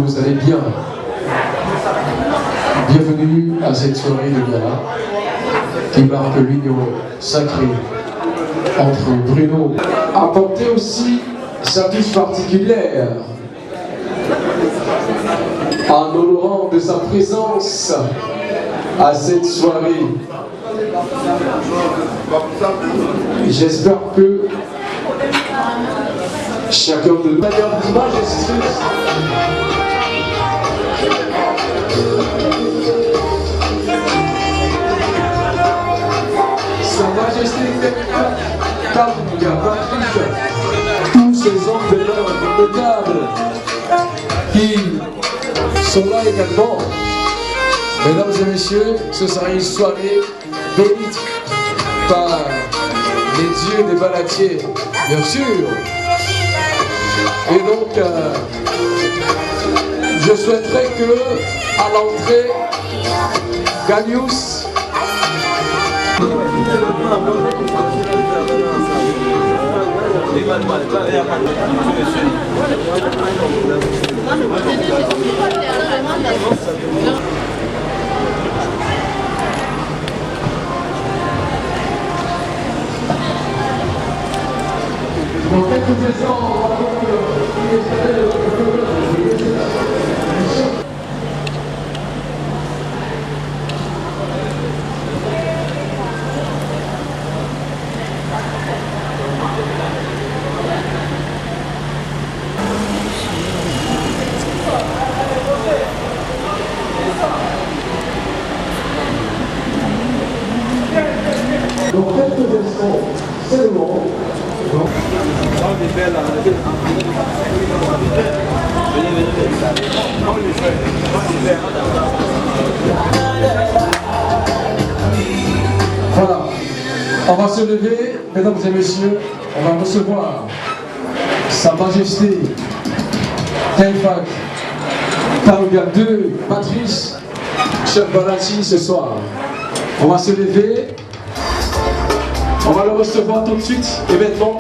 vous allez bien. Bienvenue à cette soirée de gala qui marque l'union sacrée entre Bruno. Apportez aussi sa touche particulière en honorant de sa présence à cette soirée. J'espère que chacun de nous Sa Majesté tous ces hommes de l'ordre notables qui sont là également. Mesdames et messieurs, ce sera une soirée bénite par les dieux des balatiers, bien sûr. Et donc, je souhaiterais que, à l'entrée, Ganius dans quelques instants, on va dans quelques instants, c'est le moment. Voilà, on va se lever, mesdames et messieurs, on va recevoir Sa Majesté Telfak Tarouga II, Patrice, chef Balati ce soir. On va se lever. On va le recevoir tout de suite, événement.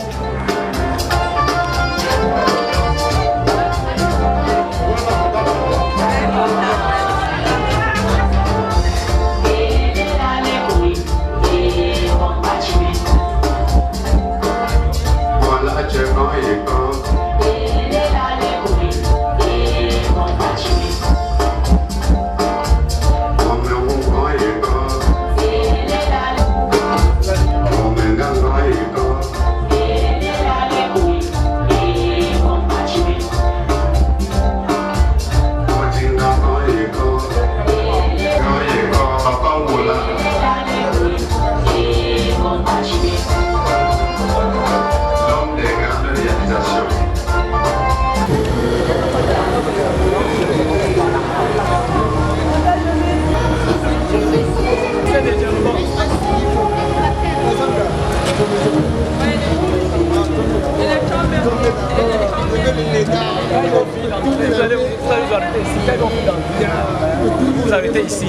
Vous arrêtez ici.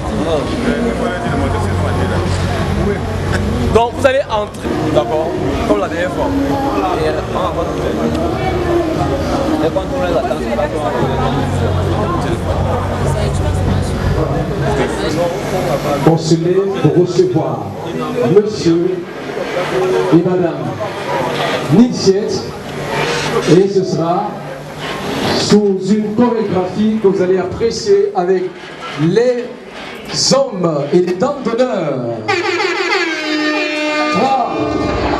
Donc vous allez entrer, d'accord, comme la dernière fois. On se lève pour recevoir monsieur et madame Ninsiette, et ce sera sous une chorégraphie que vous allez apprécier avec les hommes et les dames d'honneur. 3,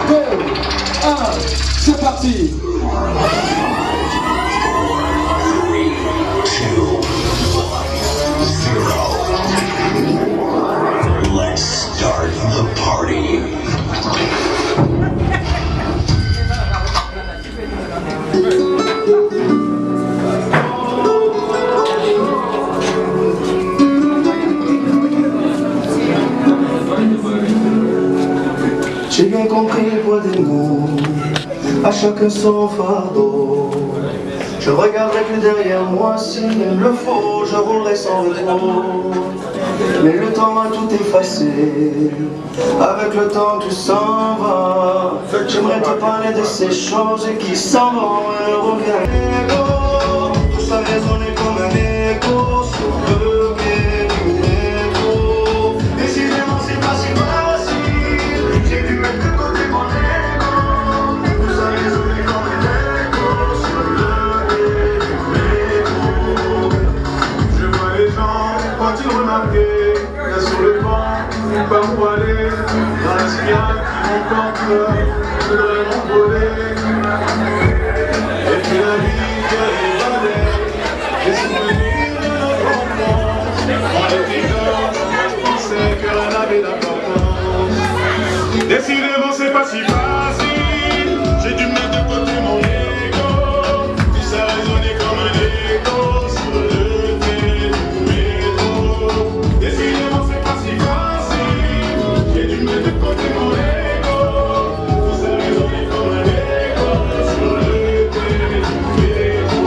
2, 1, c'est parti. Let's start the party. J'ai bien compris le poids des mots, à chacun son fardeau. Je regarderai plus derrière moi, s'il le faut, je roulerai sans repos. Mais le temps a tout effacé, avec le temps tout s'en va. J'aimerais te parler de ces choses qui s'en vont et reviennent. ça résonnait comme un écho sur le quai du métro. Décidément c'est pas si facile, j'ai dû mettre de côté mon ego. Tout ça résonnait comme un écho sur le quai du métro. Je vois les gens quand ils remarquaient, là sur le banc, parfois aller dans la spirale qui m'emporte, je devrais m'envoler. Et puis la vie des souvenirs de notre enfance. On était jeunes, je pensais que rien n'avait d'importance. Décidément c'est pas si facile, j'ai dû mettre de côté mon ego. Tout ça résonnait comme un écho sur le quai du métro. Décidément c'est pas si facile, j'ai dû mettre de côté mon ego. Tout ça résonnait comme un écho sur le quai du métro.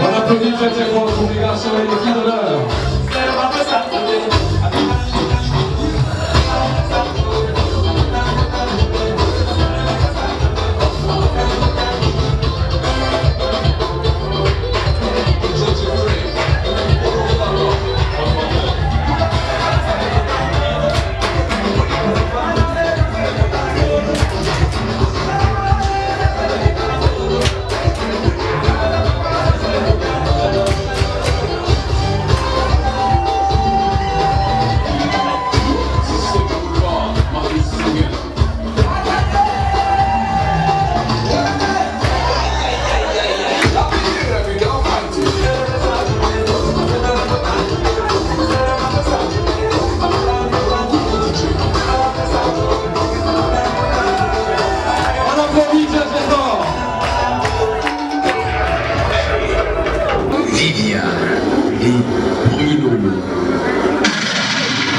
On applaudit très très fort pour les garçons et les filles d'honneur.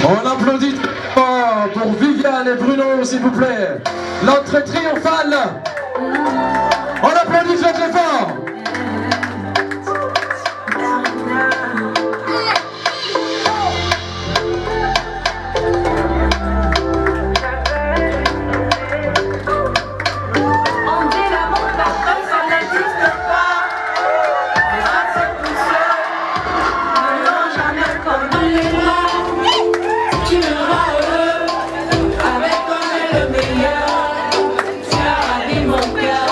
On applaudit fort pour Viviane et Bruno, s'il vous plaît. L'entrée triomphale. On applaudit très très fort. Le meilleur, tu as ravi mon cœur.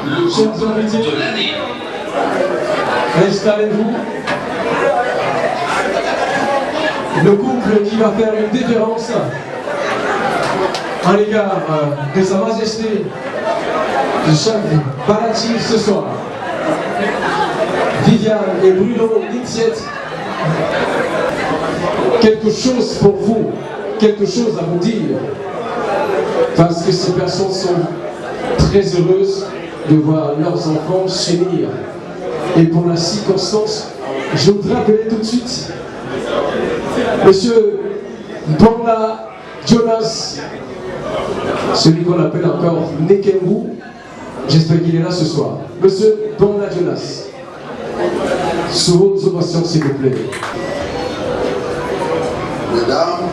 Chers invités, installez-vous. Le couple qui va faire une déférence à l'égard de Sa Majesté Jacques Balati ce soir. Viviane et Bruno Nitiet, quelque chose pour vous, quelque chose à vous dire, parce que ces personnes sont très heureuses de voir leurs enfants s'unir. Et pour la circonstance, je voudrais appeler tout de suite Monsieur Bonla Jonas, celui qu'on appelle encore Nekembu. J'espère qu'il est là ce soir. Monsieur Bonla Jonas, sous vos ovations s'il vous plaît. Mesdames,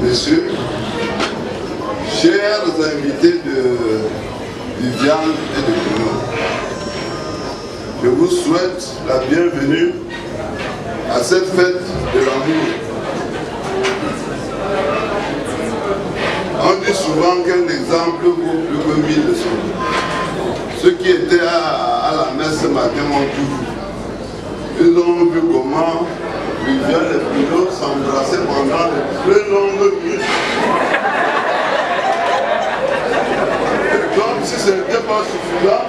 Messieurs, chers invités de Viviane et de Bruno, je vous souhaite la bienvenue à cette fête de l'amour. On dit souvent qu'un exemple vaut plus que 1000 leçons. Ceux qui étaient à la messe ce matin ont tout vu. Ils ont vu comment Viviane et Bruno s'embrassaient pendant de très longues minutes. Et comme si ce n'était pas suffisant,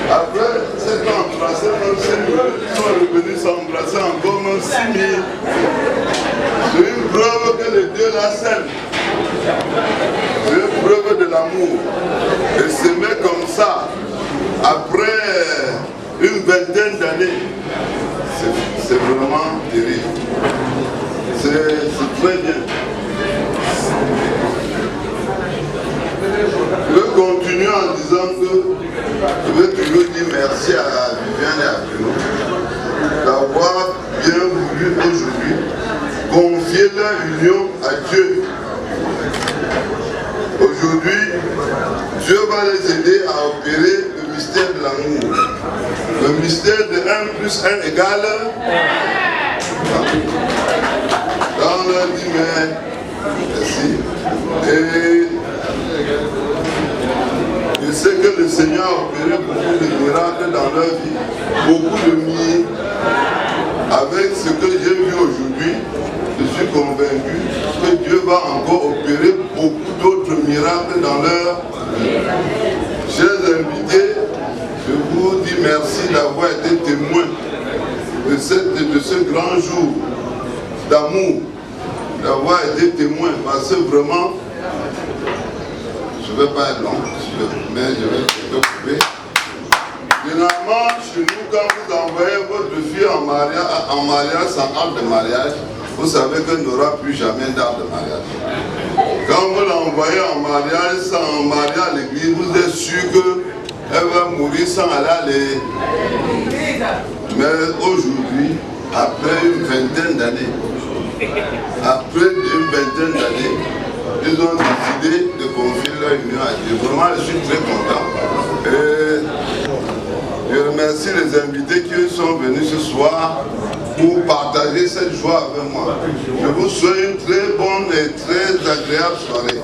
après s'être embrassés dans 5 minutes, ils sont revenus s'embrasser encore dans 6 minutes. C'est une preuve que les dieux la s'aiment. C'est une preuve de l'amour. Et s'aimer comme ça, après une vingtaine d'années, c'est vraiment terrible. C'est très bien. Je vais continuer en disant que je vais toujours dire merci à Viviane et à Bruno d'avoir bien voulu aujourd'hui confier leur union à Dieu. Aujourd'hui, Dieu va les aider à opérer le mystère de l'amour. Le mystère de 1 plus 1 égale 1. Là, on a dit, mais merci. Et je sais que le Seigneur a opéré beaucoup de miracles dans leur vie, beaucoup de miracles. Avec ce que j'ai vu aujourd'hui, je suis convaincu que Dieu va encore opérer beaucoup d'autres miracles dans leur vie. Chers invités, je vous dis merci d'avoir été témoins de ce grand jour d'amour, d'avoir été témoins, parce que vraiment, je ne vais pas être long, mais je vais couper. Généralement, chez nous, quand vous envoyez votre fille en mariage sans acte de mariage, vous savez qu'elle n'aura plus jamais d'acte de mariage. Quand vous l'envoyez en mariage sans marier à l'église, vous êtes sûr qu'elle va mourir sans aller à l'église. Mais aujourd'hui, après une vingtaine d'années, ils ont décidé de confier leur union à Dieu. Vraiment, je suis très content. Et je remercie les invités qui sont venus ce soir pour partager cette joie avec moi. Je vous souhaite une très bonne et très agréable soirée.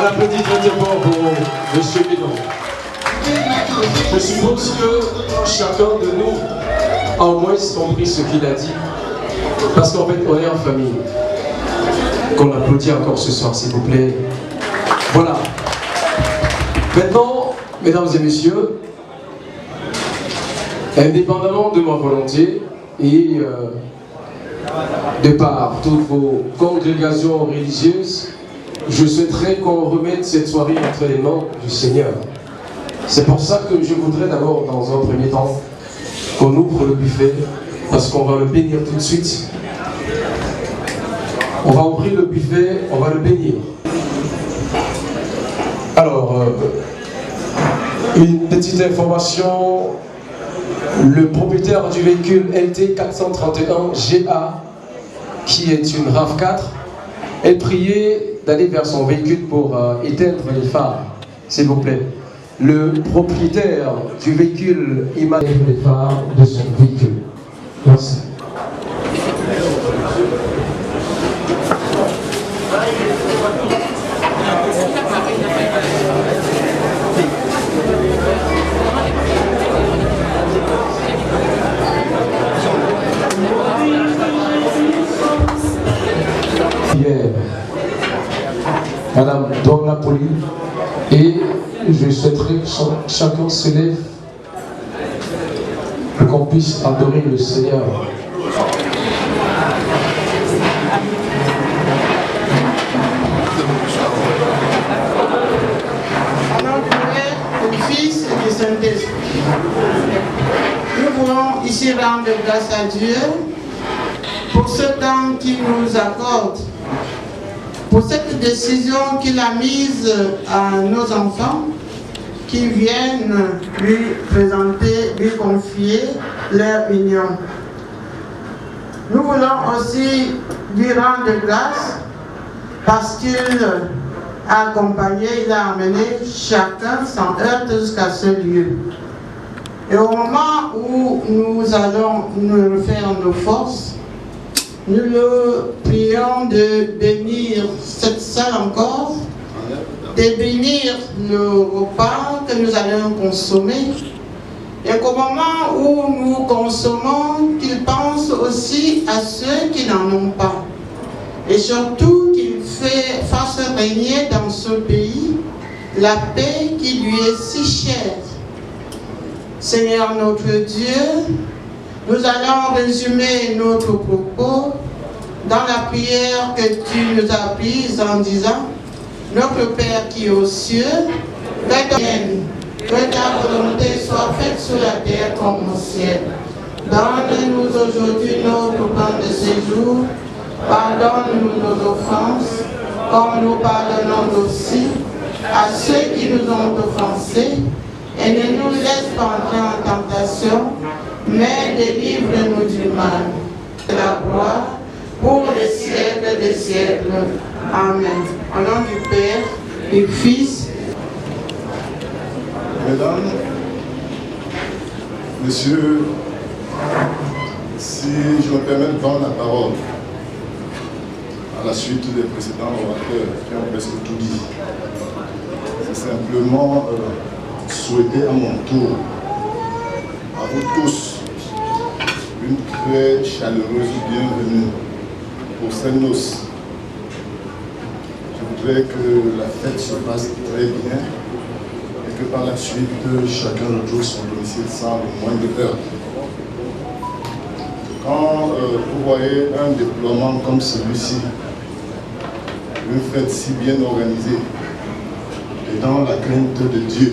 On applaudit très fort pour M. Bidon. Je suppose que chacun de nous a au moins compris ce qu'il a dit. Parce qu'en fait, on est en famille. Qu'on applaudit encore ce soir, s'il vous plaît. Voilà. Maintenant, mesdames et messieurs, indépendamment de ma volonté et de par toutes vos congrégations religieuses, je souhaiterais qu'on remette cette soirée entre les mains du Seigneur. C'est pour ça que je voudrais d'abord, dans un premier temps, qu'on ouvre le buffet, parce qu'on va le bénir tout de suite. On va ouvrir le buffet, on va le bénir. Alors, une petite information. Le propriétaire du véhicule LT 431 GA, qui est une RAV4, est prié d'aller vers son véhicule pour éteindre les phares, s'il vous plaît. Le propriétaire du véhicule éteindre les phares de son véhicule. Merci. Madame Dora Poli, et je souhaiterais que chacun se lève pour qu'on puisse adorer le Seigneur. Au nom du Père, du Fils et du Saint-Esprit, nous voulons ici rendre grâce à Dieu pour ce temps qu'il nous accorde, pour cette décision qu'il a mise à nos enfants qui viennent lui présenter, lui confier leur union. Nous voulons aussi lui rendre grâce parce qu'il a accompagné, il a amené chacun sans heurte jusqu'à ce lieu. Et au moment où nous allons nous refaire nos forces, nous le prions de bénir cette salle encore, de bénir le repas que nous allons consommer, et qu'au moment où nous consommons, qu'il pense aussi à ceux qui n'en ont pas. Et surtout qu'il fasse régner dans ce pays la paix qui lui est si chère. Seigneur notre Dieu, nous allons résumer notre propos dans la prière que tu nous as prise en disant: Notre Père qui est aux cieux, que ta volonté soit faite sur la terre comme au ciel. Donne-nous aujourd'hui notre pain de ce jour. Pardonne-nous nos offenses, comme nous pardonnons aussi à ceux qui nous ont offensés. Et ne nous laisse pas entrer en tentation, mais délivre-nous du mal. La gloire pour les siècles des siècles. Amen. Au nom du Père, du Fils. Mesdames, Messieurs, si je me permets de prendre la parole à la suite des précédents orateurs qui ont presque tout dit, c'est simplement souhaiter à mon tour à vous tous une très chaleureuse bienvenue pour ces noces. Je voudrais que la fête se passe très bien et que par la suite chacun retrouve son domicile sans le moindre heurts. Quand vous voyez un déploiement comme celui-ci, une fête si bien organisée et dans la crainte de Dieu,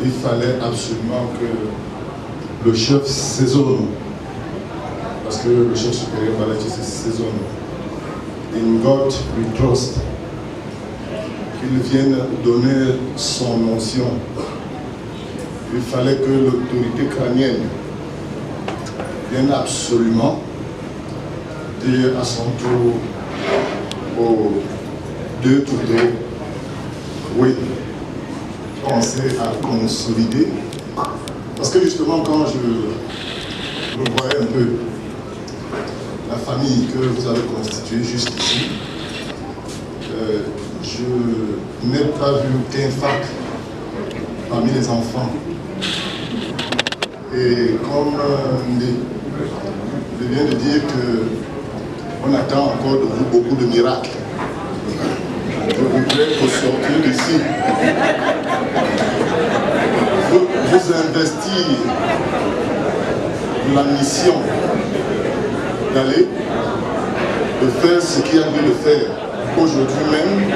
il fallait absolument que le chef saisonne, parce que le chef supérieur va se saisonne. In God we trust. Qu'il vienne donner son onction. Il fallait que l'autorité crânienne vienne absolument dire à son tour aux deux tourteaux: oui, penser à consolider. Parce que justement, quand je voyais un peu la famille que vous avez constituée juste ici, je n'ai pas vu qu'un fac parmi les enfants. Et comme je viens de dire qu'on attend encore de vous beaucoup de miracles. Je voudrais vous sortir d'ici, vous investir de la mission d'aller, de faire ce qu'il y a lieu de faire aujourd'hui même,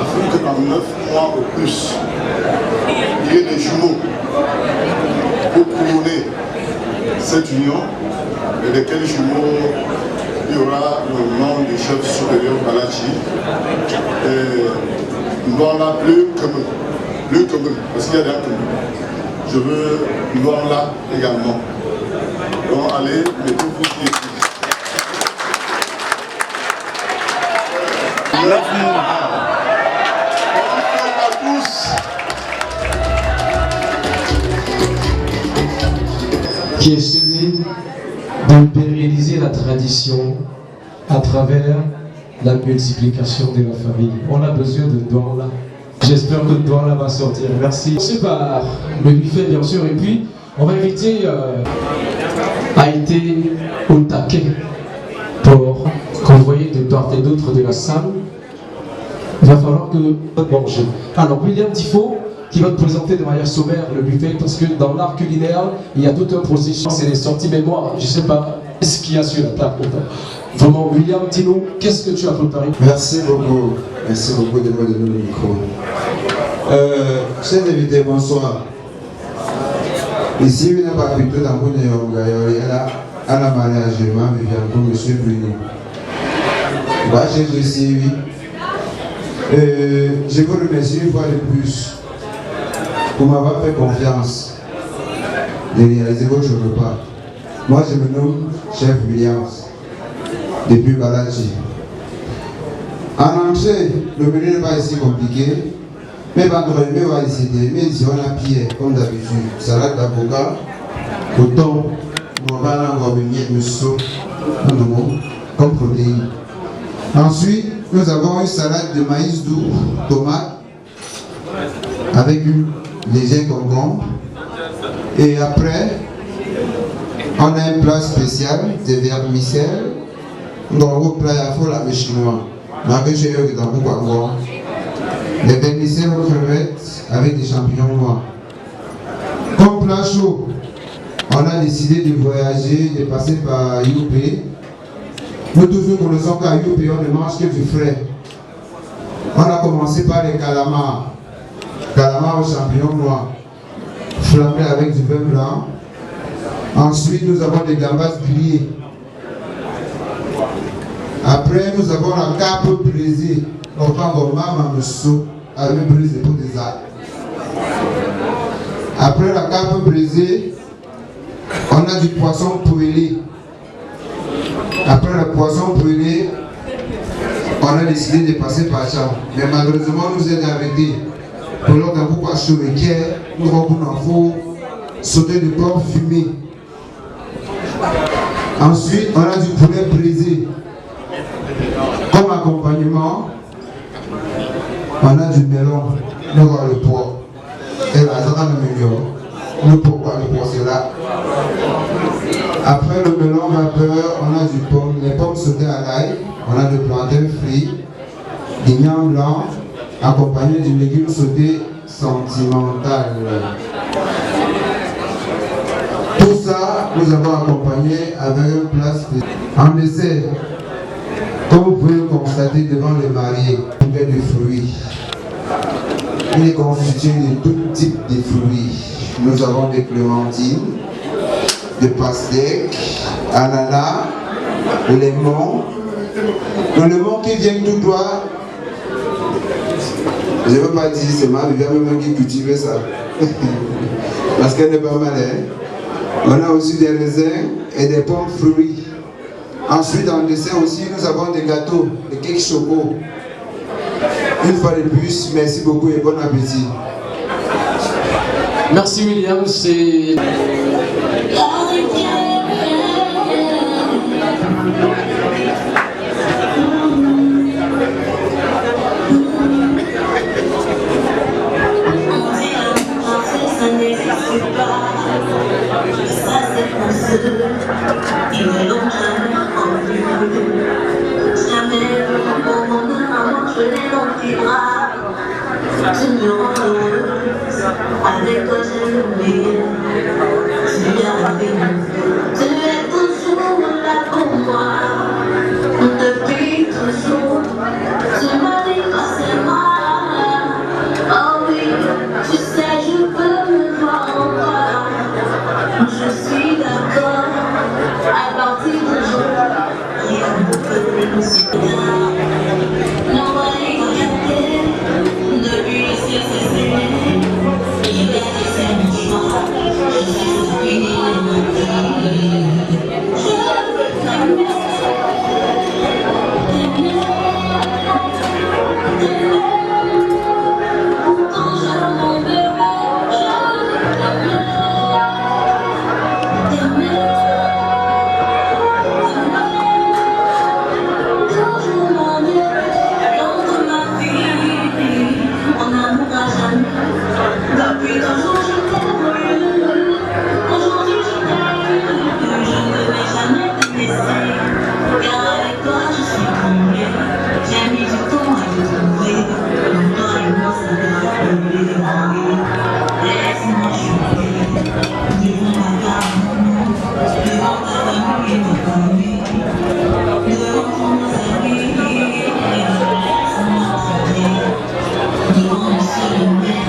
afin que dans 9 mois au plus, il y ait des jumeaux pour couronner cette union, et lesquels jumeaux il y aura le nom du chef supérieur Balachi, et Ndouala plus commun, parce qu'il y a des communs. Je veux Ndouala également. Donc allez, mettez-vous qui est ici. 9 mois. Bonjour à tous. Qui est celui de pérenniser la tradition à travers la multiplication de la famille. On a besoin de Ndouala. J'espère que Ndouala va sortir. Merci. C'est par le buffet, bien sûr. Et puis, on va inviter Haïté au taquet pour convoyer de part et d'autre de la salle. Il va falloir que manger. Alors, William Tifo, qui va te présenter de manière sommaire le buffet, parce que dans l'art culinaire, il y a tout un processus, c'est les sorties, mais moi, je ne sais pas ce qu'il y a sur la table. Vraiment, William, dis-nous, qu'est-ce que tu as préparé? Merci beaucoup de me donner le micro. Chers invités, bonsoir. Ici, il n'a pas plutôt dans mon à la mariage, je viens pour M. Bruno. J'ai reçu, oui. Je vous remercie une fois de plus pour m'avoir fait confiance de réaliser votre repas. Moi, je me nomme Chef Williams, depuis Balachi. En entrée, le menu n'est pas si compliqué, mais vendredi, on va essayer. Mais ici, on a Pierre, comme d'habitude, salade d'avocat, coton, comme protéine. Ensuite, nous avons une salade de maïs doux, tomate, avec une légère concombre. Et après, on a un plat spécial de vermicelle. Dans le plat, il faut la chinois. Les vermicelles aux crevettes avec des champignons noirs. Comme plat chaud, on a décidé de voyager, de passer par Youpé. Nous tous nous connaissons qu'à Youpé, on ne mange que du frais. On a commencé par les calamars. Calamars aux champignons noirs, flambés avec du vin blanc. Ensuite, nous avons des gambas grillées. Après, nous avons la carpe brisée. Donc, on va avec brisé pour des arbres. Après la carpe brisée, on a du poisson poêlé. Après le poisson poêlé, on a décidé de passer par ça. Mais malheureusement, nous sommes arrêtés. Pour l'autre, pourquoi je suis nous avons sauter de porc fumé. Ensuite, on a du poulet brisé. Comme accompagnement, on a du melon, nous avons le porc. Et la zone de melon. Nous pourquoi le porc c'est là. Après le melon vapeur, on a du pomme, les pommes sautées à l'ail, on a du plantain frit, des gnans blancs, accompagnés du légume sauté sentimental. Tout ça, nous avons accompagné avec un plat spécial. En dessert, comme vous pouvez le constater devant les mariés, il y a des fruits. Il est constitué de tout type de fruits. Nous avons des clémentines, des pastèques, ananas, lemon. Le lemon qui vient tout droit, je ne veux pas dire c'est mal, il y a même qui cultive ça. Parce qu'elle n'est pas mal. On a aussi des raisins et des pommes fruits. Ensuite, en dessert aussi, nous avons des gâteaux, des cakes choco. Une fois de plus, merci beaucoup et bon appétit. Merci William, c'est... Ça ils ne l'ont jamais entendu. Jamais pour mon maman, je l'ai dans tes bras. Tu me rends heureuse, avec toi j'ai le meilleur. Tu es avec nous, tu es toujours là pour moi. Depuis toujours, tu m'as dit que c'est moi. Oh oui, tu sais, je peux me voir en toi. Je suis d'accord, à partir d'aujourd'hui, rien ne peut nous séparer. L'envoyer regarder, depuis le ciel s'est serré. Il a laissé mon choix, je suis fini les mains. Je veux t'aimer. Depuis toujours je t'aime, aujourd'hui je t'aime, je ne vais jamais te laisser, car avec toi je suis comblée, j'ai mis du temps à te trouver, donc toi et moi ça devrait démarrer, laisse-moi chanter, devant ma femme, devant ta famille et ma famille, devant tous nos amis, laisse-moi chanter, devant le seul et même.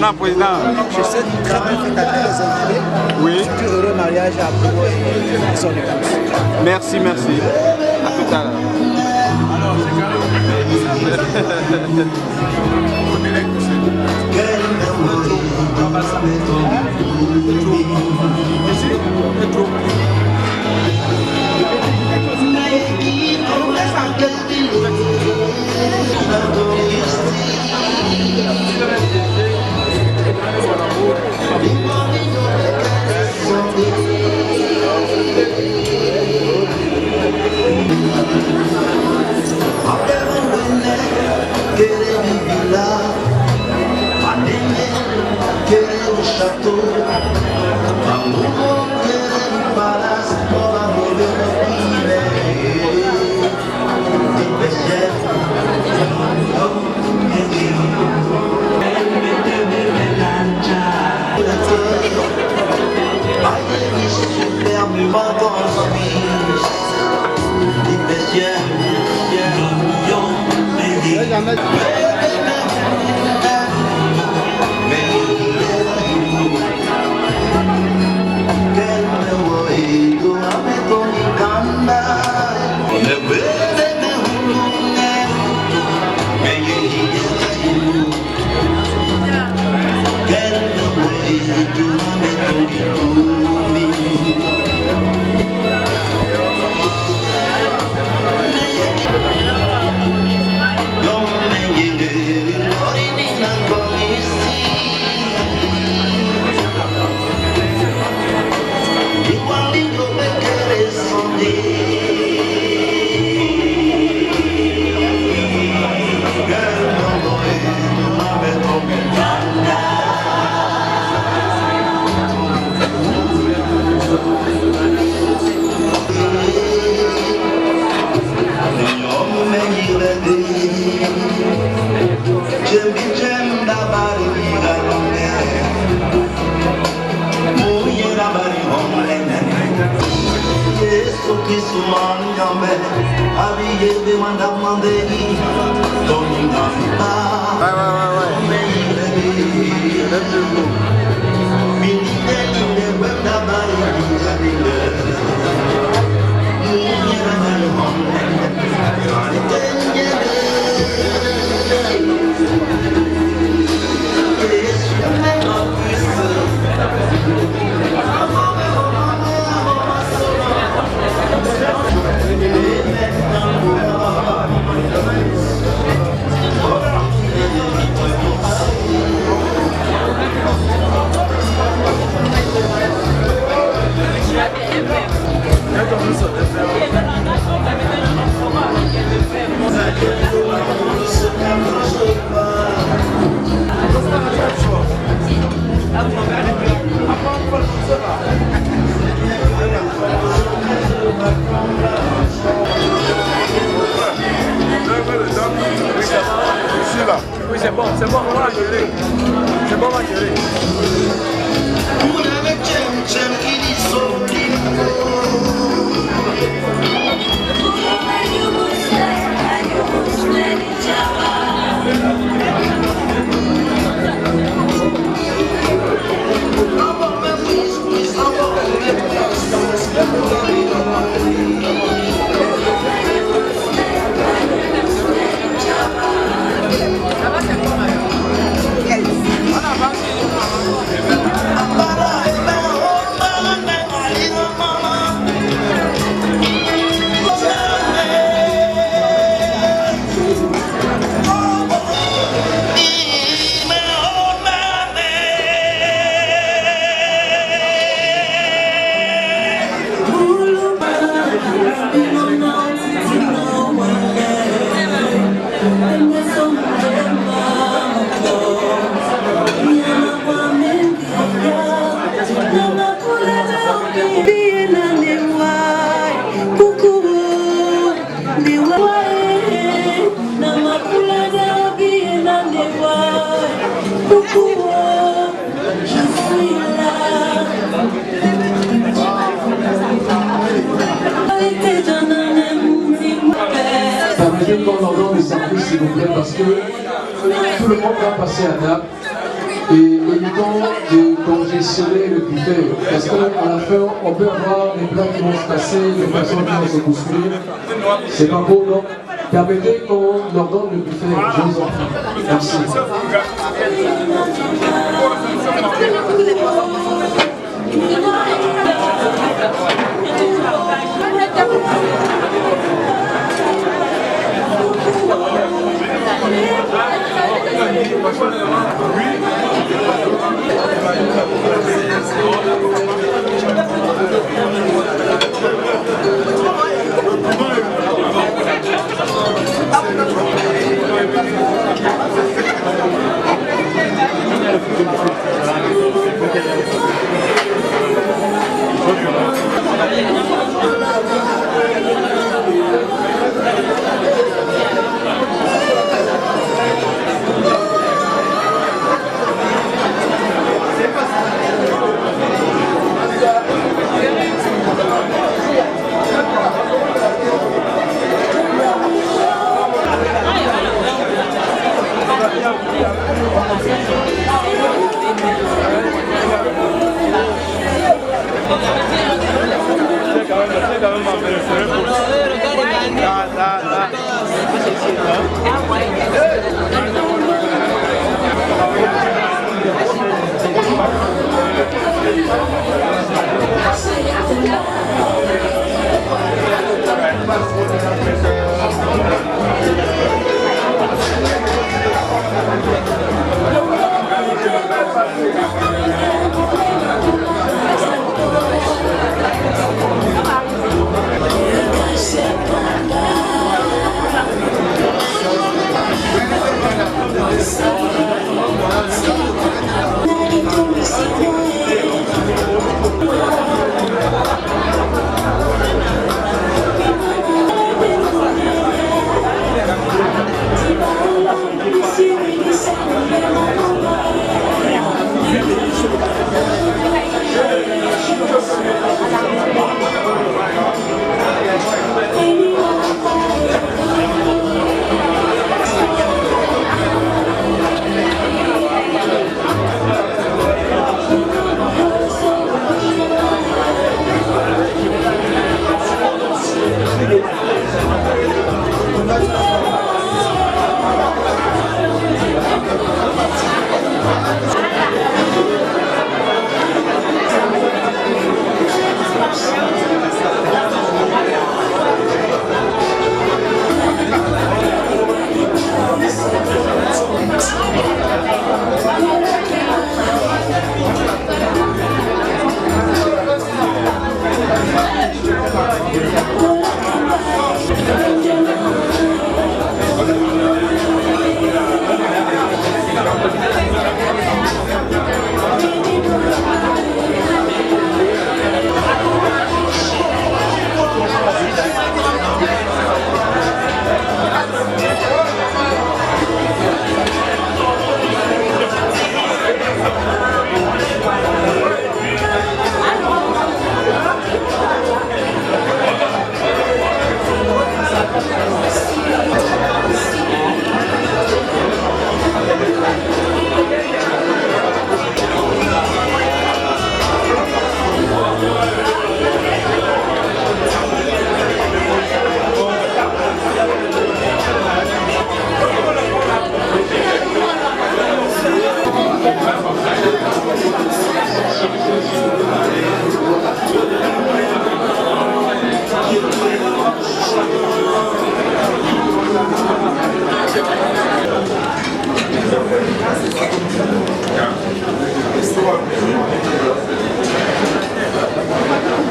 Non, président. Je sais très bien fait à tous les invités. Oui. Tout heureux mariage après son épouse. Merci, merci. À tout à l'heure. Quelle Ambe, habillé de Madame Mandeli, Tony Nafiba, Oui, c'est bon, on va gérer. C'est bon, on va gérer. Permettez qu'on ordonne les services, s'il vous plaît, parce que tout le monde va passer à table et évitons de congestionner le buffet. Parce qu'à la fin, on peut avoir des plats qui vont se casser, des personnes qui vont se bousculer. C'est pas beau, non? Permettez qu'on ordonne le buffet, je vous en prie. Merci.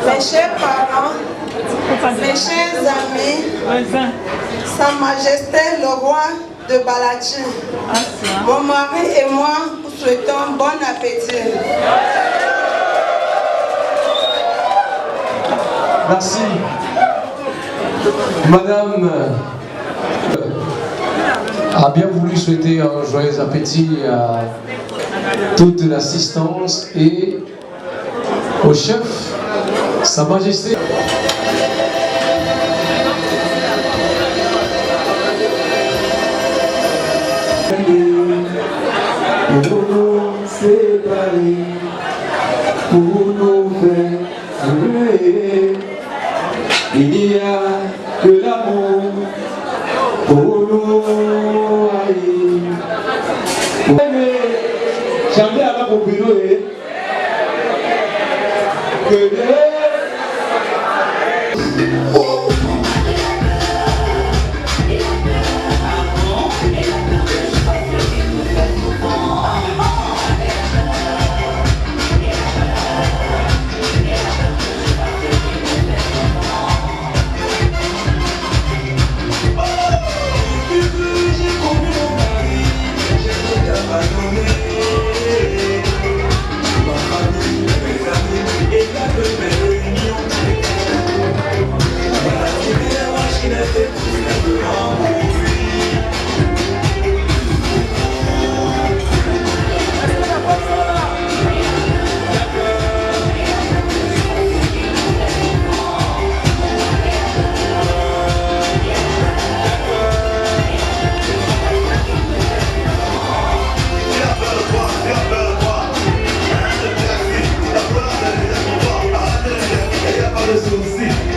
Mes chers parents, mes chers amis, Sa Majesté le roi de Balachi, mon mari et moi vous souhaitons bon appétit. Merci. Madame a bien voulu souhaiter un joyeux appétit à toute l'assistance et au chef, Sa Majesté. Pour nous séparer, pour nous faire muer, il n'y a que l'amour pour nous haïr. Pour aimer, jamais à la popularité, que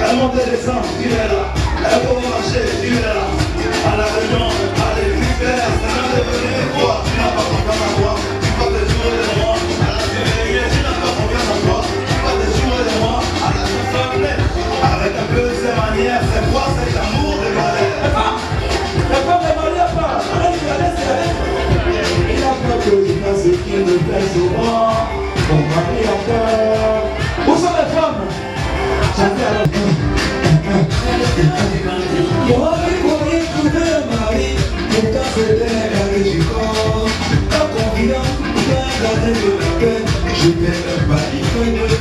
Elle monte et descend, il est là. Elle va au marché, il est là. À la réunion, à l'hélicoptère, c'est l'heure de venir voir. Tu n'as pas confiance en toi, tu vas te jouer de moi. À la télé, tu n'as pas confiance en toi, tu vas te jouer de moi. À la soufflée, avec un peu de ses manières, c'est quoi cet amour de galère? La femme de Maria pas, allez, il a peur que je fasse ce qu'il me plaît souvent. Mon mari a peur. Où sont les femmes? Mon mari pour écouter le mari, pourtant c'est l'air du corps. Pas confident, bien gardé de la peine, je vais le baliconner.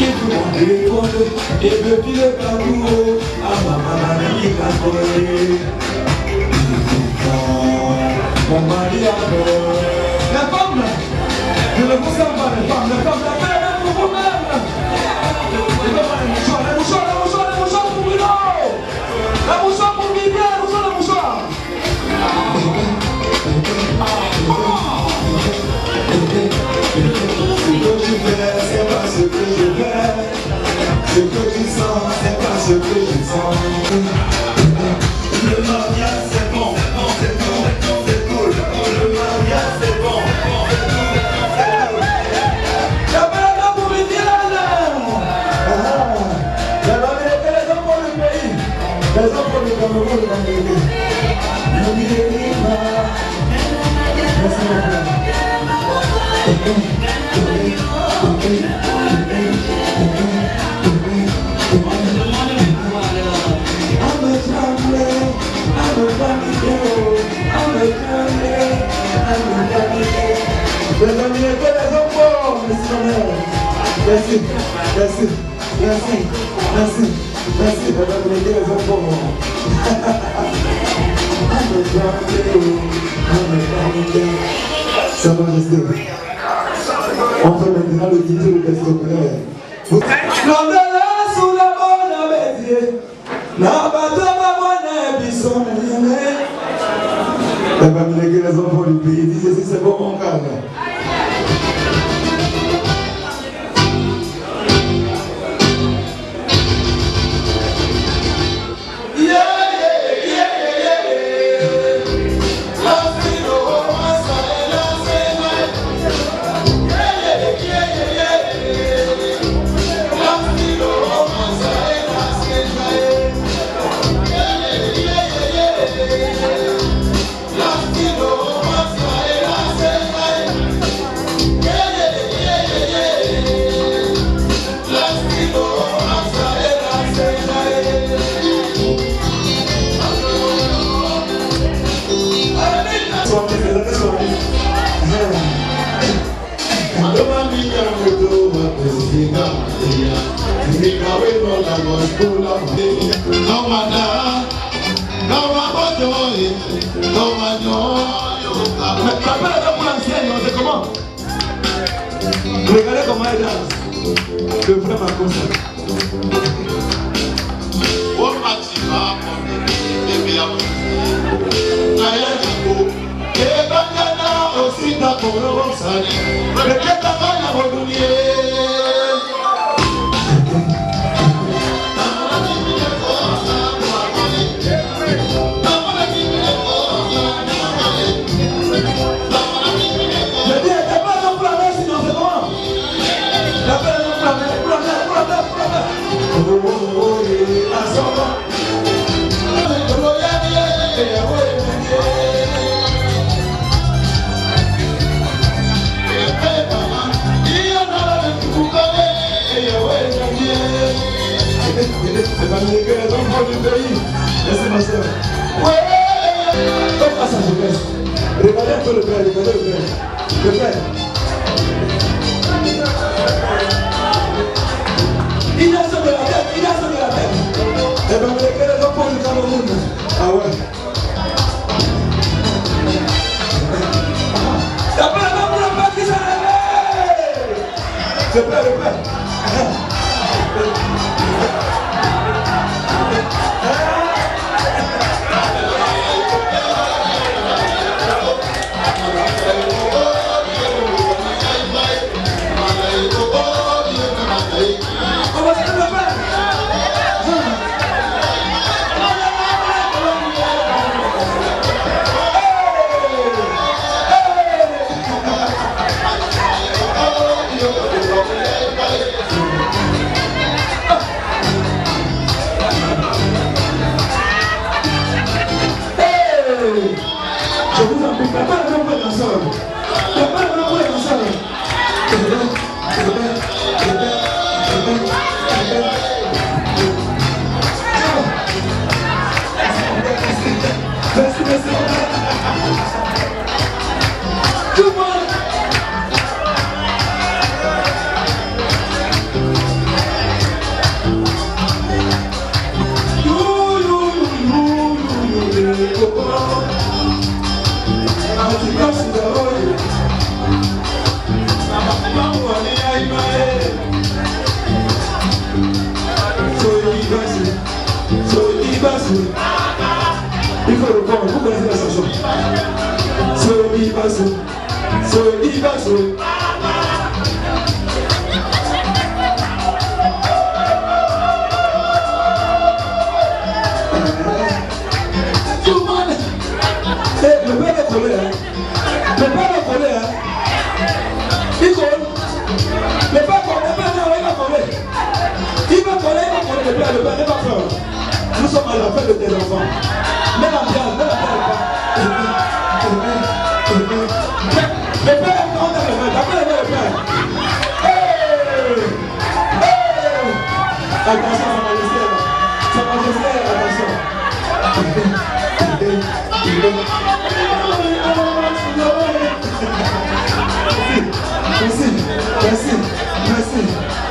Et tout mon téléphone, et depuis le parcours, à ma maman qui va coller. Mon mari a peur. La femme, je ne vous sens pas les femmes, la femme, la paix, même pour vous-même. La mouchoir pour Vivian, la mouchoir. Ce que tu fais, c'est pas ce que je fais. Ce que tu sens, c'est pas ce que je sens. Merci, merci, merci, merci, merci de m'amener les enfants. Sa Majesté, on fait maintenant le titre du Christopher. L'ondela sous la bonne métier, n'a pas de bonne bisson. Elle va me léguer les enfants du pays, disent si c'est bon mon calme. Regardez comment elle danse. Le frère m'a conseillé. C'est pas mieux que les enfants du pays. Laissez ma soeur. Ouais. Comme à sa jeunesse. Regardez un peu le père, regardez le père. Le père. Il a sauvé la tête, il a sauvé la tête. Eh bien, regardez les enfants du Cameroun. Ah ouais. La paix pour le père qui s'est levé. Le père, le père. Je vous en prie, préparez-vous pour les danseurs. Préparez-vous pour les danseurs. Merci, merci. Tout le monde. Il faut le prendre, vous connaissez la chanson. Tout le monde. Le père est collé, hein. Le père est collé, hein. Il colle. Le père colle, il va coller. Il va coller, le père n'est pas peur. Nous sommes à la fête de tes enfants. Mets l'ambiance, mets l'ambiance. Le père, on a le père, d'après le père. Attention, Sa Majesté, attention.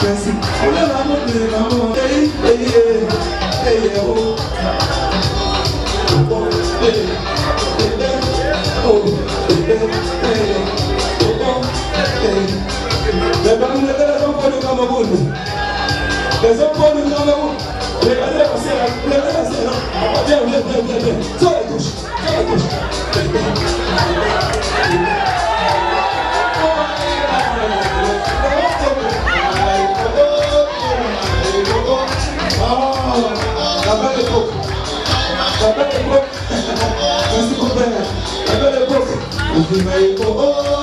Merci. On est l'amour de l'amour. Les enfants du Cameroun. Les enfants du Cameroun. Regardez la scène. Viens. Sur la touche. La belle époque. Merci mon père. La belle époque.